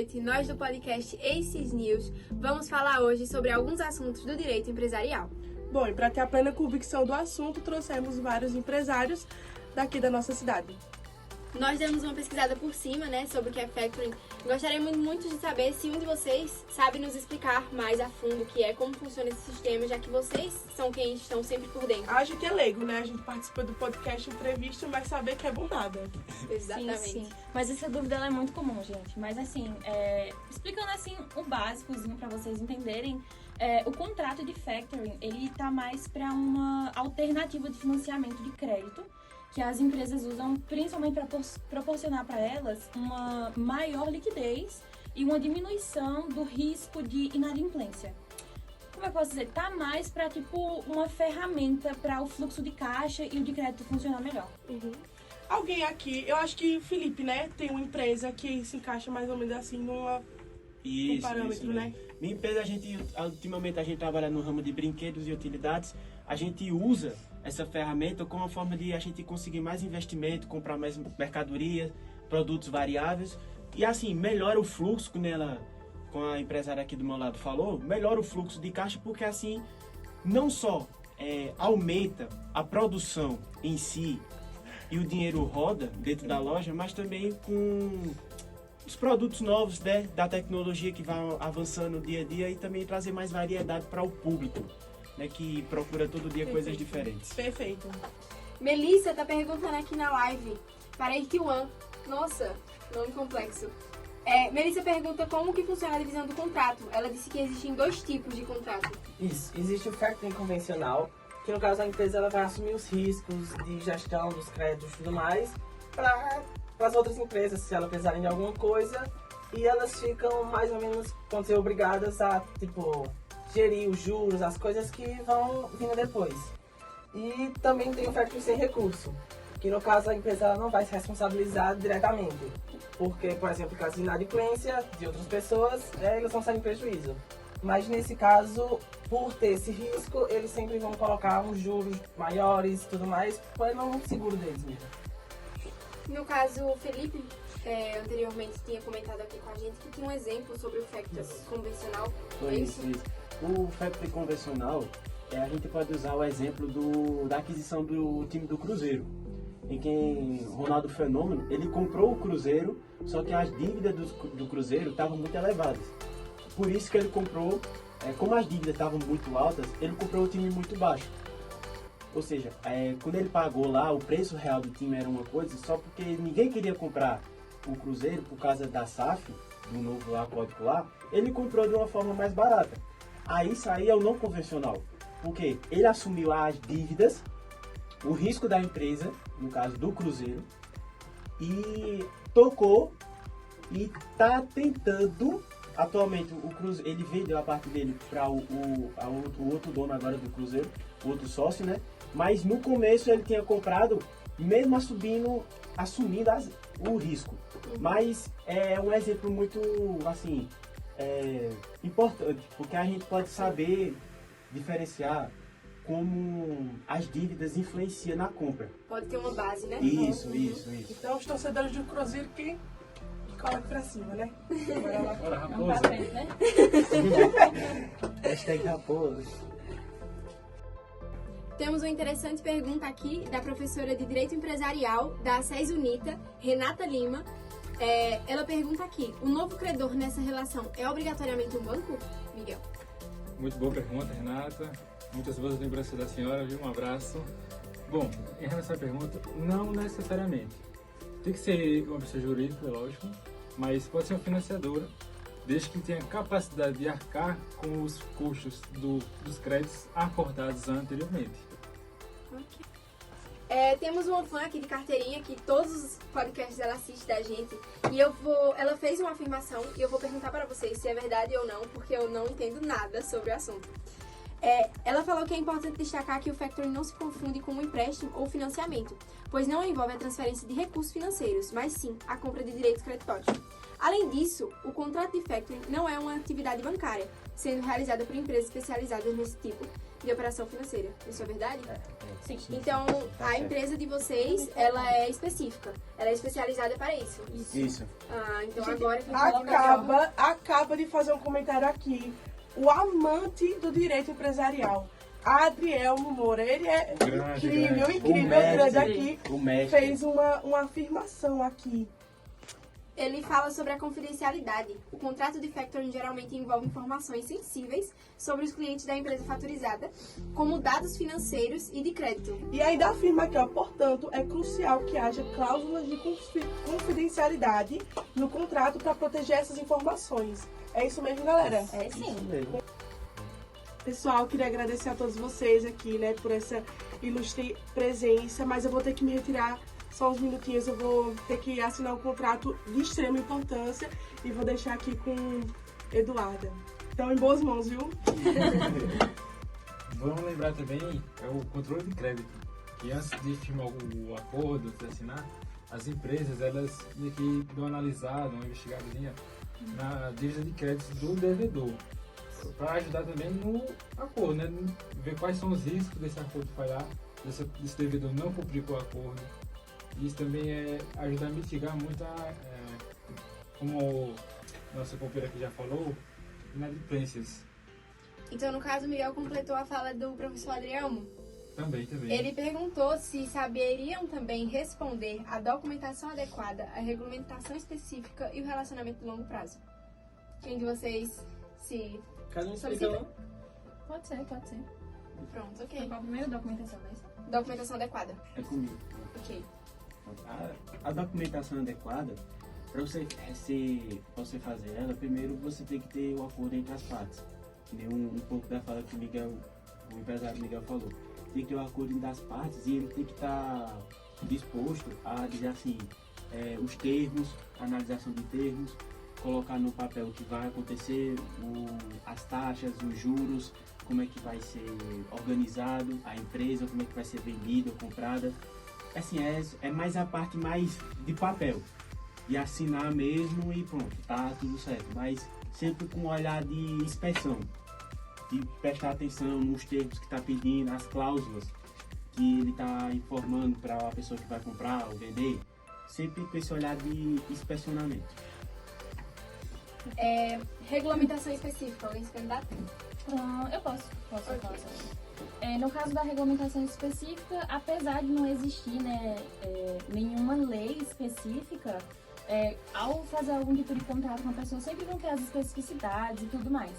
noite. Nós do podcast ACES News vamos falar hoje sobre alguns assuntos do direito empresarial. Bom, e para ter a plena convicção do assunto, trouxemos vários empresários daqui da nossa cidade. Nós demos uma pesquisada por cima, sobre o que é factoring. Gostaríamos muito de saber se um de vocês sabe nos explicar mais a fundo o que é, como funciona esse sistema, já que vocês são quem estão sempre por dentro. A gente é leigo, né? A gente participa do podcast entrevista, mas saber que é bom nada. Exatamente. Sim. Mas essa dúvida ela é muito comum, gente. Mas assim, explicando assim o básicozinho para vocês entenderem, o contrato de factoring, ele tá mais para uma alternativa de financiamento de crédito que as empresas usam principalmente para proporcionar para elas uma maior liquidez e uma diminuição do risco de inadimplência. Como eu posso dizer? Tá mais para uma ferramenta para o fluxo de caixa e o de crédito funcionar melhor. Uhum. Alguém aqui, eu acho que Felipe, né, tem uma empresa que se encaixa mais ou menos assim num parâmetro, né? Minha empresa, ultimamente a gente trabalha no ramo de brinquedos e utilidades. A gente usa essa ferramenta como uma forma de a gente conseguir mais investimento, comprar mais mercadoria, produtos variáveis. E assim, melhora o fluxo, como a empresária aqui do meu lado falou, melhora o fluxo de caixa porque assim, não só aumenta a produção em si e o dinheiro roda dentro da loja, mas também com os produtos novos da tecnologia que vai avançando dia a dia e também trazer mais variedade para o público, que procura todo dia coisas diferentes. Perfeito. Melissa tá perguntando aqui na live para Itiwan. Nossa, nome complexo. Melissa pergunta como que funciona a divisão do contrato. Ela disse que existem dois tipos de contrato. Isso, existe o factoring convencional, que no caso a empresa ela vai assumir os riscos de gestão dos créditos e tudo mais para as outras empresas, se elas precisarem de alguma coisa, e elas ficam mais ou menos, vão ser obrigadas a, gerir os juros, as coisas que vão vindo depois. E também tem o factoring sem recurso, que no caso a empresa ela não vai se responsabilizar diretamente, porque, por exemplo, em caso de inadimplência de outras pessoas, eles vão sair em prejuízo. Mas nesse caso, por ter esse risco, eles sempre vão colocar uns juros maiores e tudo mais, para não seguro deles mesmo. No caso, o Felipe anteriormente tinha comentado aqui com a gente que tinha um exemplo sobre o factoring convencional. Isso. O factoring convencional, a gente pode usar o exemplo da aquisição do time do Cruzeiro, em que Ronaldo Fenômeno, ele comprou o Cruzeiro, só que as dívidas do Cruzeiro estavam muito elevadas. Por isso que ele comprou, como as dívidas estavam muito altas, ele comprou o time muito baixo. Ou seja, quando ele pagou lá, o preço real do time era uma coisa, só porque ninguém queria comprar o Cruzeiro por causa da SAF, do novo código lá, ele comprou de uma forma mais barata. Aí isso aí é o não convencional, porque ele assumiu as dívidas, o risco da empresa, no caso do Cruzeiro, e tocou e está tentando. Atualmente o Cruzeiro, ele vendeu a parte dele para o outro dono agora do Cruzeiro, o outro sócio, né? Mas no começo ele tinha comprado, mesmo assumindo o risco. Mas é um exemplo muito, assim, importante, porque a gente pode saber diferenciar como as dívidas influenciam na compra. Pode ter uma base, né? Isso. Então, os torcedores do Cruzeiro que coloquem pra cima, né? Bora, Vamos pra frente, né? Hashtag Raposa. Temos uma interessante pergunta aqui da professora de Direito Empresarial da SES Unita, Renata Lima. Ela pergunta aqui, o novo credor nessa relação é obrigatoriamente um banco? Miguel. Muito boa pergunta, Renata. Muitas boas lembranças da senhora, viu? Um abraço. Bom, em relação à pergunta, não necessariamente. Tem que ser uma pessoa jurídica, lógico, mas pode ser uma financiadora, desde que tenha capacidade de arcar com os custos dos créditos acordados anteriormente. Ok. Temos uma fã aqui de carteirinha que todos os podcasts ela assiste da gente e ela fez uma afirmação e eu vou perguntar para vocês se é verdade ou não, porque eu não entendo nada sobre o assunto. Ela falou que é importante destacar que o factoring não se confunde com um empréstimo ou financiamento, pois não envolve a transferência de recursos financeiros, mas sim a compra de direitos creditórios. Além disso, o contrato de factoring não é uma atividade bancária, sendo realizada por empresas especializadas nesse tipo, de operação financeira. Isso é verdade? Sim. Então, Tá a certo. empresa de vocês, ela é específica. Ela é especializada para isso. Isso. Ah, então agora que eu entendi melhor. Acaba de fazer um comentário aqui. O amante do direito empresarial, Adrielmo Moura, ele é Grande, incrível, grande. incrível, O mestre. grande aqui. O mestre. Fez uma afirmação aqui. Ele fala sobre a confidencialidade. O contrato de factoring geralmente envolve informações sensíveis sobre os clientes da empresa faturizada, como dados financeiros e de crédito. E ainda afirma aqui, ó, portanto, é crucial que haja cláusulas de confidencialidade no contrato para proteger essas informações. É isso mesmo, galera? É sim. Isso mesmo. Pessoal, queria agradecer a todos vocês aqui, né, por essa ilustre presença, mas eu vou ter que me retirar só uns minutinhos, eu vou ter que assinar um contrato de extrema importância e vou deixar aqui com Eduarda. Então, em boas mãos, viu? Vamos lembrar também o controle de crédito, que antes de firmar o acordo, de assinar, as empresas elas meio que dão uma analisada, uma investigadinha na dívida de crédito do devedor, para ajudar também no acordo, né? Ver quais são os riscos desse acordo falhar, desse devedor não cumprir com o acordo. Isso também ajuda a mitigar muito como nossa companheira aqui já falou, inadimplências. Então, no caso, o Miguel completou a fala do professor Adrielmo. Também. Ele perguntou se saberiam também responder a documentação adequada, a regulamentação específica e o relacionamento de longo prazo. Quem de vocês se... Cada um explica, Solicita. não? Pode ser. Pronto, ok. Qual a primeira documentação dessa? Documentação adequada. É comigo. Ok. A documentação adequada, para você fazer ela, primeiro você tem que ter o acordo entre as partes. Que nem um pouco da fala que o empresário Miguel falou. Tem que ter o acordo entre as partes e ele tem que estar disposto a dizer assim, os termos, a analisação de termos, colocar no papel o que vai acontecer, as taxas, os juros, como é que vai ser organizado a empresa, como é que vai ser vendida ou comprada. Assim, é mais a parte mais de papel, de assinar mesmo e pronto, tá tudo certo. Mas sempre com um olhar de inspeção, de prestar atenção nos termos que está pedindo, as cláusulas que ele está informando para a pessoa que vai comprar ou vender, sempre com esse olhar de inspecionamento. Regulamentação específica, alguém se candidata? Eu posso. Ok. No caso da regulamentação específica, apesar de não existir, né, nenhuma lei específica, ao fazer algum tipo de contrato com a pessoa, sempre vão ter as especificidades e tudo mais.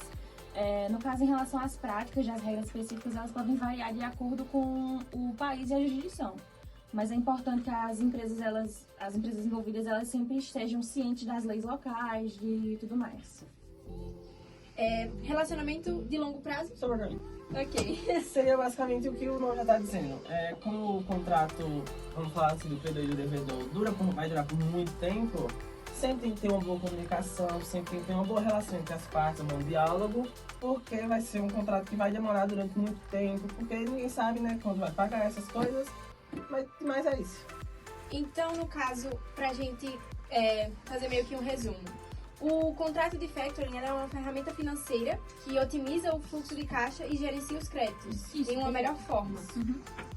No caso, em relação às práticas, as regras específicas, elas podem variar de acordo com o país e a jurisdição. Mas é importante que as empresas envolvidas, elas sempre estejam cientes das leis locais e tudo mais. Relacionamento de longo prazo? Só pra mim. Ok. Seria basicamente o que o nome já está dizendo. Como o contrato, vamos falar assim, do credor e do devedor, vai durar por muito tempo, sempre tem que ter uma boa comunicação, sempre tem que ter uma boa relação entre as partes, um bom diálogo, porque vai ser um contrato que vai demorar durante muito tempo, porque ninguém sabe, né, quando vai pagar essas coisas, mas é isso. Então, no caso, pra gente fazer meio que um resumo. O contrato de factoring é uma ferramenta financeira que otimiza o fluxo de caixa e gerencia os créditos em uma melhor forma.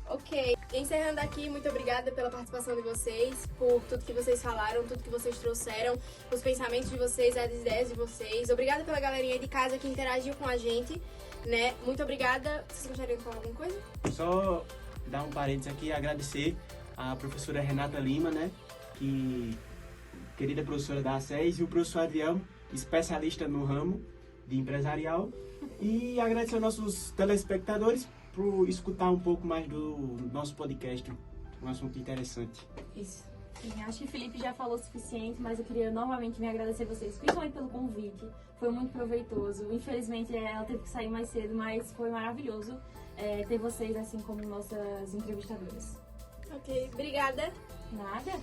Ok. Encerrando aqui, muito obrigada pela participação de vocês, por tudo que vocês falaram, tudo que vocês trouxeram, os pensamentos de vocês, as ideias de vocês. Obrigada pela galerinha de casa que interagiu com a gente, né? Muito obrigada. Vocês gostariam de falar alguma coisa? Só dar um parênteses aqui e agradecer a professora Renata Lima, né? Querida professora da ACES, e o professor Adrielmo, especialista no ramo de empresarial. E agradecer aos nossos telespectadores por escutar um pouco mais do nosso podcast, um assunto interessante. Isso. Sim, acho que o Felipe já falou o suficiente, mas eu queria novamente me agradecer a vocês, principalmente pelo convite. Foi muito proveitoso. Infelizmente, ela teve que sair mais cedo, mas foi maravilhoso ter vocês assim como nossas entrevistadoras. Ok, obrigada. Nada?